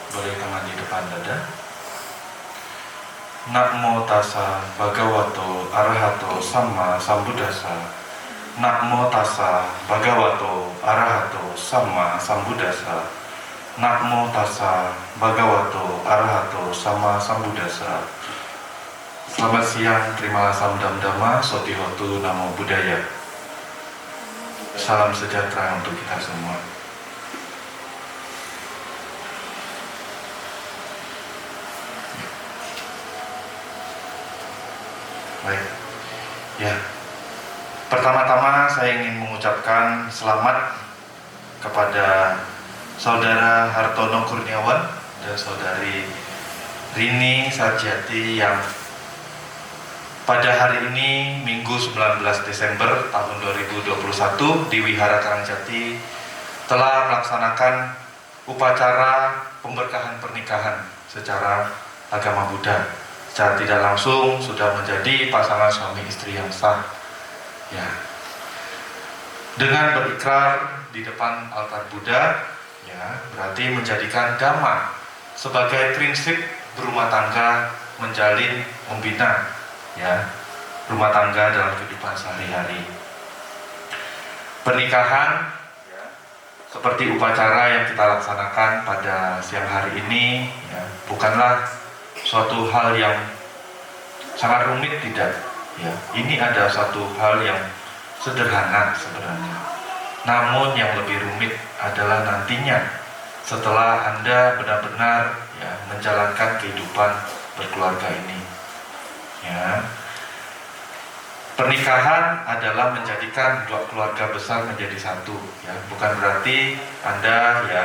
Boleh tangan di depan dada. Namo tassa bhagavato arahato samma sambuddhassa. Namo tassa bhagavato arahato samma sambuddhassa. Namo tassa bhagavato arahato samma sambuddhassa. Selamat siang, terimalah samdam dhamma, sotihotu namo buddhaya. Salam sejahtera untuk kita semua. Baik, ya. Pertama-tama saya ingin mengucapkan selamat kepada Saudara Hartono Kurniawan dan Saudari Rini Sarjati yang pada hari ini Minggu 19 Desember tahun 2021 di Wihara Karangjati telah melaksanakan upacara pemberkahan pernikahan secara agama Buddha. Secara tidak langsung sudah menjadi pasangan suami istri yang sah, ya. Dengan berikrar di depan altar Buddha, ya, berarti menjadikan dhamma sebagai prinsip berumah tangga, menjalin, membina, ya, rumah tangga dalam kehidupan sehari-hari. Pernikahan, ya, seperti upacara yang kita laksanakan pada siang hari ini, ya, bukanlah suatu hal yang sangat rumit, tidak, ya. Ini ada suatu hal yang sederhana sebenarnya. Namun yang lebih rumit adalah nantinya setelah Anda benar-benar, ya, menjalankan kehidupan berkeluarga ini, ya. Pernikahan adalah menjadikan dua keluarga besar menjadi satu, ya. Bukan berarti Anda, ya,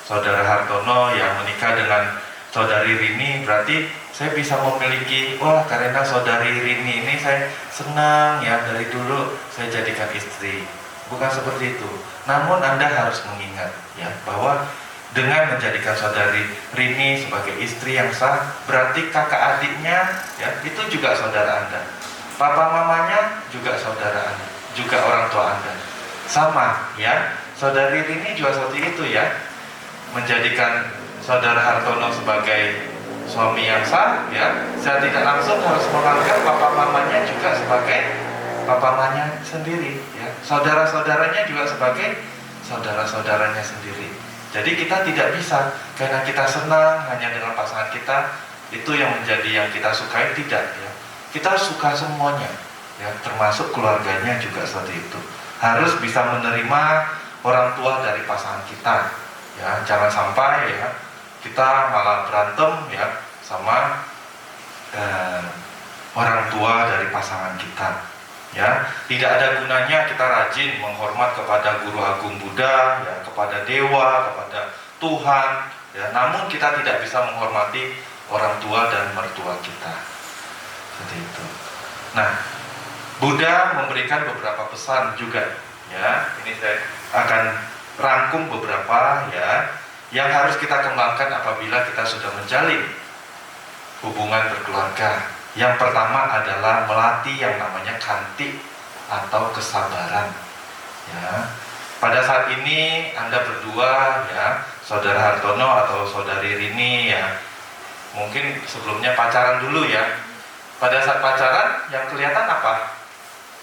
Saudara Hartono yang menikah dengan Saudari Rini, berarti saya bisa memiliki, wah, karena Saudari Rini ini saya senang, ya, dari dulu saya jadikan istri. Bukan seperti itu. Namun Anda harus mengingat, ya, bahwa dengan menjadikan Saudari Rini sebagai istri yang sah, berarti kakak adiknya, ya, itu juga saudara Anda. Papa mamanya juga saudara Anda, juga orang tua Anda. Sama, ya. Saudari Rini juga seperti itu, ya. Menjadikan Saudara Hartono sebagai suami yang sah, ya, saya tidak langsung harus menganggap papa mamanya juga sebagai papa mamanya sendiri, ya. Saudara-saudaranya juga sebagai saudara-saudaranya sendiri. Jadi kita tidak bisa karena kita senang hanya dengan pasangan kita, itu yang menjadi yang kita sukai, tidak, ya. Kita suka semuanya, ya, termasuk keluarganya juga seperti itu. Harus bisa menerima orang tua dari pasangan kita, ya. Jangan sampai, ya, kita malah berantem, ya, sama orang tua dari pasangan kita, ya. Tidak ada gunanya kita rajin menghormat kepada guru agung Buddha, ya, kepada dewa, kepada Tuhan, ya, namun kita tidak bisa menghormati orang tua dan mertua kita, seperti itu. Nah, Buddha memberikan beberapa pesan juga, ya. Ini saya akan rangkum beberapa, ya, yang harus kita kembangkan apabila kita sudah menjalin hubungan berkeluarga. Yang pertama adalah melatih yang namanya khanti atau kesabaran, ya. Pada saat ini Anda berdua, ya, Saudara Hartono atau Saudari Rini, ya, mungkin sebelumnya pacaran dulu, ya. Pada saat pacaran yang kelihatan apa?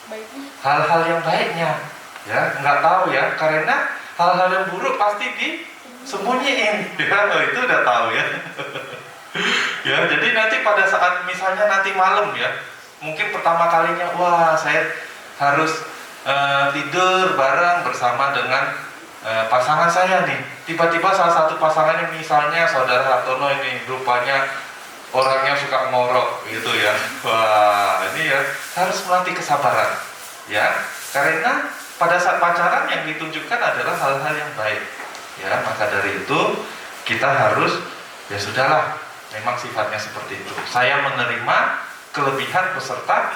Baiknya. Hal-hal yang baiknya, ya. Nggak tahu, ya, karena hal-hal yang buruk pasti disembunyiin, ya. Itu udah tahu, ya. Ya, jadi nanti pada saat misalnya nanti malam, ya, mungkin pertama kalinya, wah, saya harus tidur bareng bersama dengan pasangan saya nih. Tiba-tiba salah satu pasangannya, misalnya Saudara Hartono ini rupanya orangnya suka ngorok gitu, ya. Wah, ini, ya, harus melatih kesabaran, ya. Karena pada saat pacaran yang ditunjukkan adalah hal-hal yang baik, ya. Maka dari itu kita harus, ya sudahlah, memang sifatnya seperti itu. Saya menerima kelebihan beserta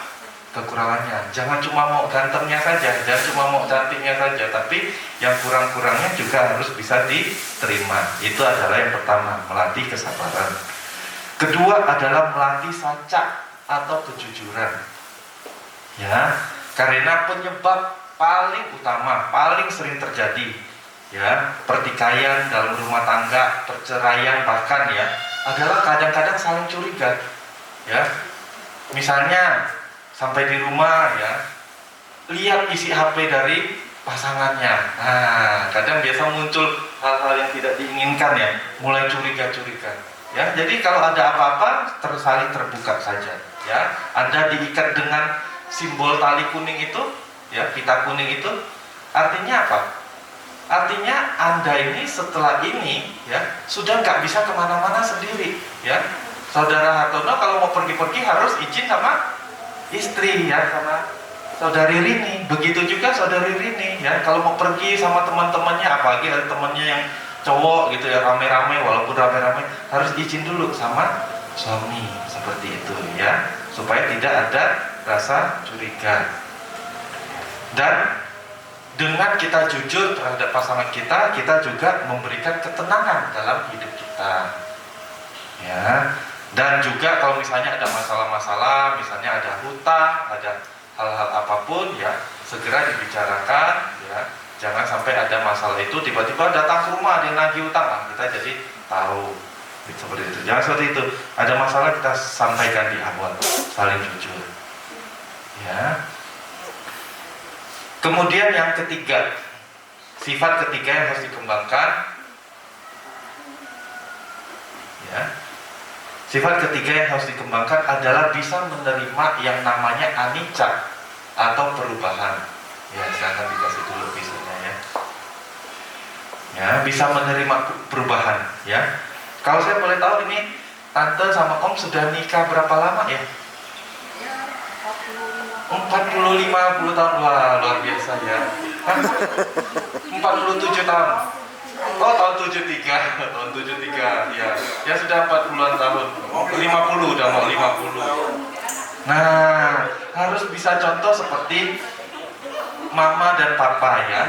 kekurangannya. Jangan cuma mau gantengnya saja, jangan cuma mau cantiknya saja, tapi yang kurang-kurangnya juga harus bisa diterima. Itu adalah yang pertama, melatih kesabaran. Kedua adalah melatih saca atau kejujuran, ya. Karena penyebab paling utama, paling sering terjadi ya, pertikaian dalam rumah tangga, perceraian bahkan ya, adalah kadang-kadang saling curiga, ya. Misalnya sampai di rumah ya, lihat isi HP dari pasangannya. Nah, kadang biasa muncul hal-hal yang tidak diinginkan ya, mulai curiga-curiga. Ya, jadi kalau ada apa-apa saling terbuka saja. Ya, Anda diikat dengan simbol tali kuning itu, ya, pita kuning itu, artinya apa? Artinya Anda ini setelah ini ya sudah nggak bisa kemana-mana sendiri. Ya, Saudara Hartono kalau mau pergi-pergi harus izin sama istri ya, sama Saudari Rini. Begitu juga Saudari Rini ya, kalau mau pergi sama teman-temannya, apalagi ada temannya yang cowok gitu ya, rame-rame, walaupun rame-rame harus izin dulu sama suami, seperti itu ya, supaya tidak ada rasa curiga. Dan dengan kita jujur terhadap pasangan kita, kita juga memberikan ketenangan dalam hidup kita ya. Dan juga kalau misalnya ada masalah-masalah, misalnya ada hutang, ada hal-hal apapun ya, segera dibicarakan ya. Jangan sampai ada masalah itu tiba-tiba datang ke rumah ada yang nagih hutang, nah, kita jadi tahu seperti itu. Jangan seperti itu. Ada masalah kita sampaikan di awal, saling jujur. Ya. Kemudian yang ketiga, sifat ketiga yang harus dikembangkan. Ya. Sifat ketiga yang harus dikembangkan adalah bisa menerima yang namanya anicca atau perubahan. Ya, silahkan dikasih dulu visualnya ya. Ya, bisa menerima perubahan ya. Kalau saya boleh tahu ini tante sama om sudah nikah berapa lama ya? 40-50 tahun. Wah, luar biasa ya. 47 tahun. Oh, tahun 73. Tahun 73 ya. Ya sudah 40-an tahun. 50 udah mau 50. Nah, harus bisa contoh seperti mama dan papa ya.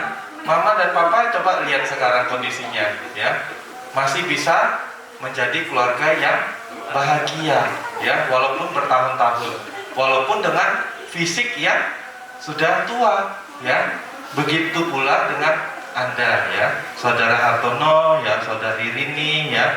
Mama dan papa coba lihat sekarang kondisinya ya. Masih bisa menjadi keluarga yang bahagia ya, walaupun bertahun-tahun, walaupun dengan fisik yang sudah tua ya. Begitu pula dengan Anda ya, Saudara Hartono ya, Saudari Rini ya.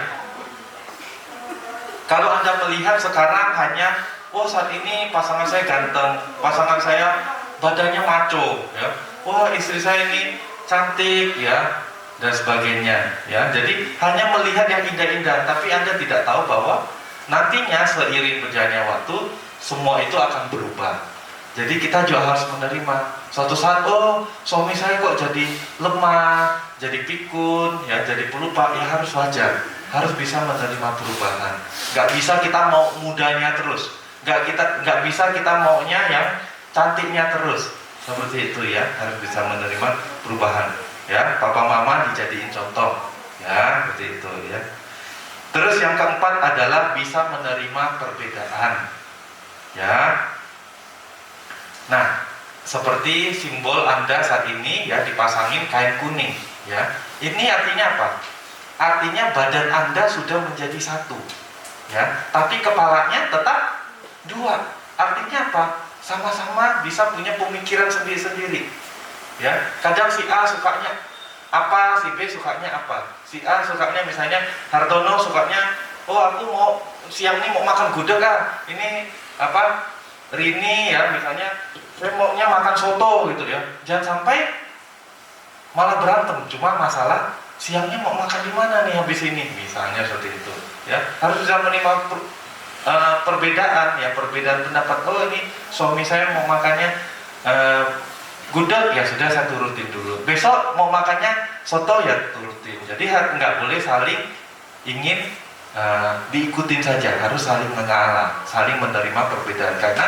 Kalau Anda melihat sekarang hanya, oh saat ini pasangan saya ganteng, pasangan saya badannya maco ya, wah istri saya ini cantik ya, dan sebagainya ya. Jadi hanya melihat yang indah-indah, tapi Anda tidak tahu bahwa nantinya seiring berjalannya waktu semua itu akan berubah. Jadi kita juga harus menerima suatu saat, oh suami saya kok jadi lemah, jadi pikun, ya jadi pelupa, ya harus wajar, harus bisa menerima perubahan. Gak bisa kita mau mudanya terus, gak bisa kita maunya yang cantiknya terus, seperti itu ya, harus bisa menerima perubahan. Ya, papa mama dijadiin contoh, ya seperti itu ya. Terus yang keempat adalah bisa menerima perbedaan, ya. Nah, seperti simbol Anda saat ini ya dipasangin kain kuning ya. Ini artinya apa? Artinya badan Anda sudah menjadi satu ya, tapi kepalanya tetap dua. Artinya apa? Sama-sama bisa punya pemikiran sendiri-sendiri ya. Kadang si A sukanya apa, si B sukanya apa. Si A sukanya misalnya Hartono sukanya, oh aku mau siang ini mau makan gudeg ah. Ini apa? Rini ya misalnya, saya maunya makan soto gitu ya. Jangan sampai malah berantem, cuma masalah siangnya mau makan di mana nih habis ini, misalnya seperti itu ya. Harus bisa menerima perbedaan ya, perbedaan pendapat. Oh ini suami saya mau makannya gudeg, ya sudah saya turutin dulu. Besok mau makannya soto, ya turutin. Jadi nggak boleh saling ingin diikutin saja, harus saling mengalah, saling menerima perbedaan, karena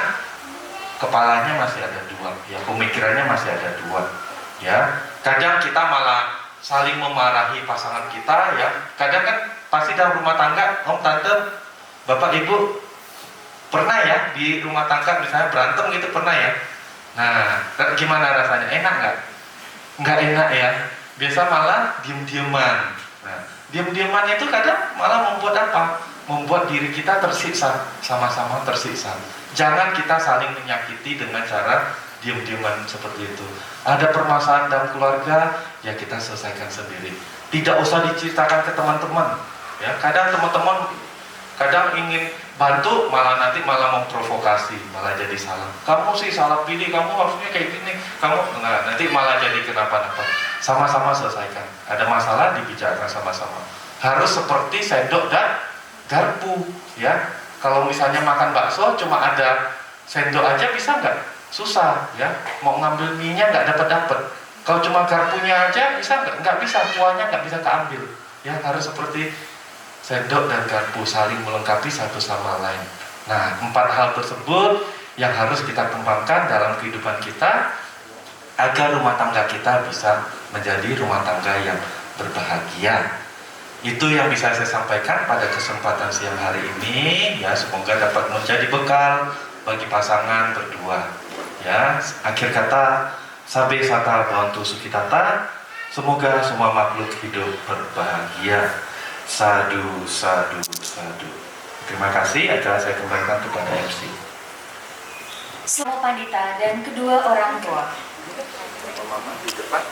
kepalanya masih ada dua, ya pemikirannya masih ada dua, ya. Kadang kita malah saling memarahi pasangan kita, ya. Kadang kan pasti dalam rumah tangga, om tante, bapak ibu pernah ya di rumah tangga misalnya berantem gitu, pernah ya. Nah, gimana rasanya? Enak nggak? Nggak enak ya. Biasa malah diem-dieman. Nah, diam-diaman itu kadang malah membuat apa? Membuat diri kita tersiksa, sama-sama tersiksa. Jangan kita saling menyakiti dengan cara diem-dieman seperti itu. Ada permasalahan dalam keluarga, ya kita selesaikan sendiri. Tidak usah diceritakan ke teman-teman. Ya, kadang teman-teman ingin bantu, malah memprovokasi, malah jadi salah. Kamu sih salah pilih, kamu harusnya kayak gini, nanti malah jadi kenapa-napa. Sama-sama selesaikan. Ada masalah dibicarakan sama-sama. Harus seperti sendok dan garpu, ya. Kalau misalnya makan bakso cuma ada sendok aja bisa nggak? Susah, ya. Mau ngambil mie-nya nggak dapat. Kalau cuma garpunya aja bisa nggak? Nggak bisa, kuahnya nggak bisa keambil. Ya, harus seperti sendok dan garpu, saling melengkapi satu sama lain. Nah, 4 hal tersebut yang harus kita kembangkan dalam kehidupan kita agar rumah tangga kita bisa menjadi rumah tangga yang berbahagia. Itu yang bisa saya sampaikan pada kesempatan siang hari ini, ya. Semoga dapat menjadi bekal bagi pasangan berdua, ya. Akhir kata, sabe sata bantu sukitata, semoga semua makhluk hidup berbahagia. Sadu, sadu, sadu. Terima kasih. Acara saya kembalikan kepada MC. Romo Pandita dan kedua orang tua. Mama di depan.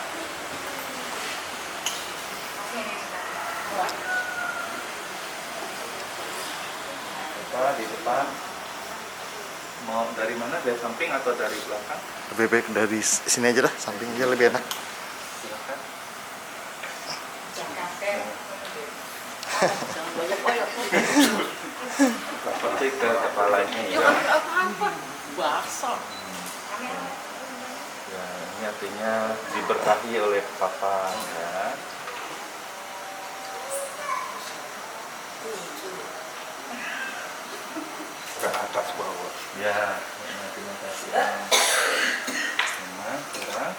Di depan. Mau dari mana? Dari samping atau dari belakang? Lebih baik dari sini aja lah, samping aja lebih enak. Silakan. Seperti ke kepalanya, ya. Ya, ini artinya diberkahi oleh Papa, ya. Ke atas bawah. Ya, terima kasih. Kurang.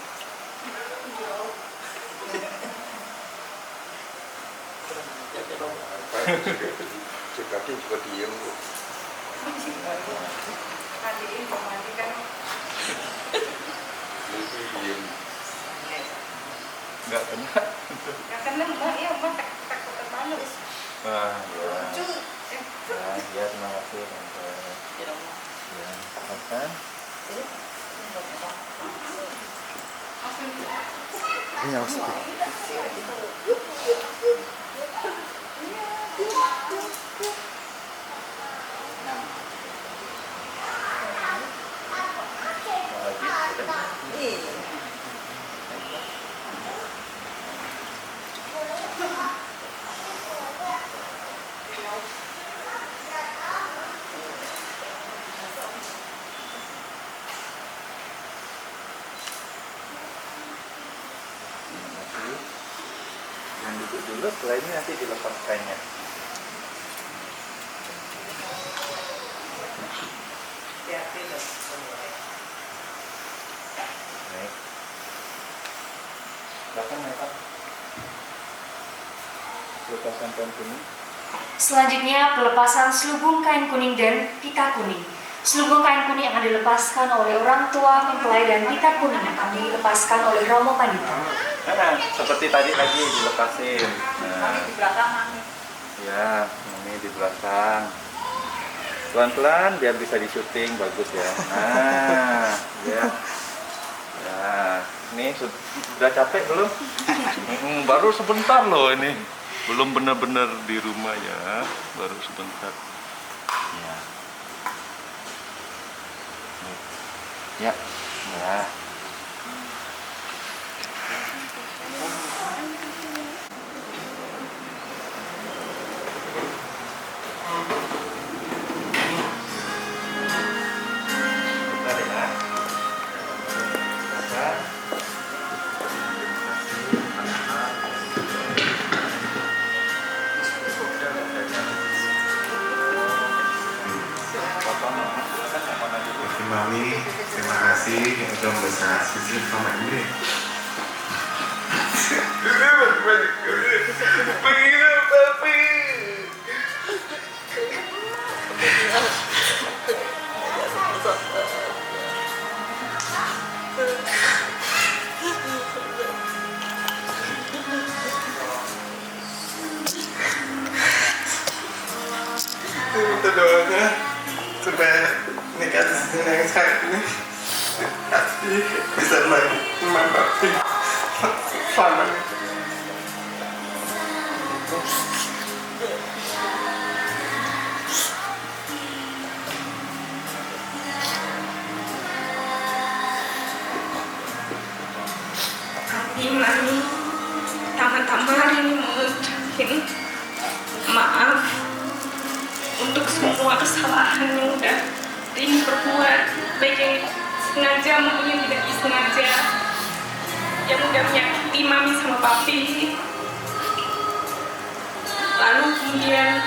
Kaki juga diem bu. Diem. Nggak kena. Mbak, ya Mbak takut terbalus. Nah, ya. Ya, terima kasih tante. Ya, makan. Ini nyala sedikit. Yang duduk dulu, setelah ini nanti dilepas kainnya. Baik. Silakan ya Pak. Lepasan kain kuning. Selanjutnya pelepasan selubung kain kuning dan pita kuning. Selubung kain kuning akan dilepaskan oleh orang tua mempelai dan pita kuning akan dilepaskan oleh Romo Pandita. Nah, seperti tadi lagi dilepasin. Nah, Di belakang Mami. ya, ini di belakang. Pelan-pelan biar bisa di-syuting bagus ya. Nah, ya. Ya, ini sudah capek belum? Baru sebentar loh ini. Belum benar-benar di rumah ya, baru sebentar. Ya. Ya. Ya. Bentar ya. Silakan. Mami, terima kasih yang sudah membesar sisi sama ini. Pengen tapi. Minta doanya supaya nikah dengan yang saya ini kasih bisa menanggapi selamanya. Mami, tama-tama hari ini mau ucapin maaf untuk semua kesalahan yang udah Rini perbuat, baik yang sengaja maupun yang tidak disengaja, yang udah menyakiti Mami sama Papi. Lalu kemudian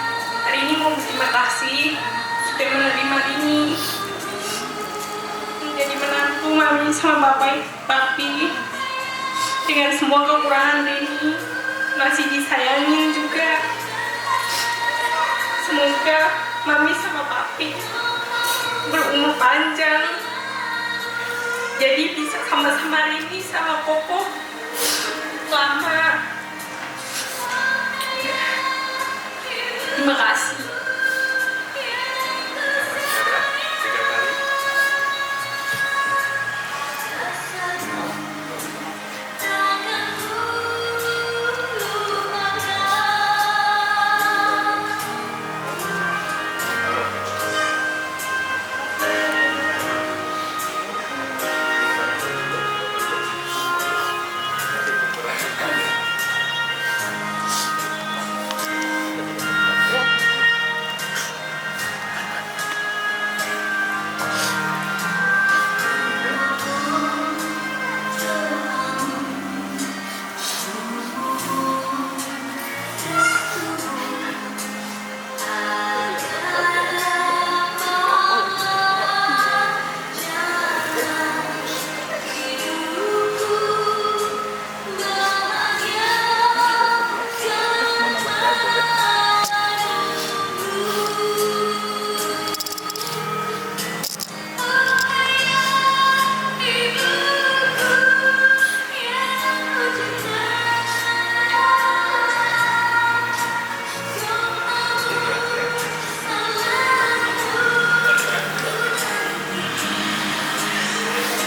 hari ini mau berterima kasih sudah menerima Rini menjadi menantu Mami sama Papi. Dengan semua kekurangan Rini, masih disayangin juga. Semoga Mami sama Papi berumur panjang, jadi bisa sama-sama Rini sama Koko lama.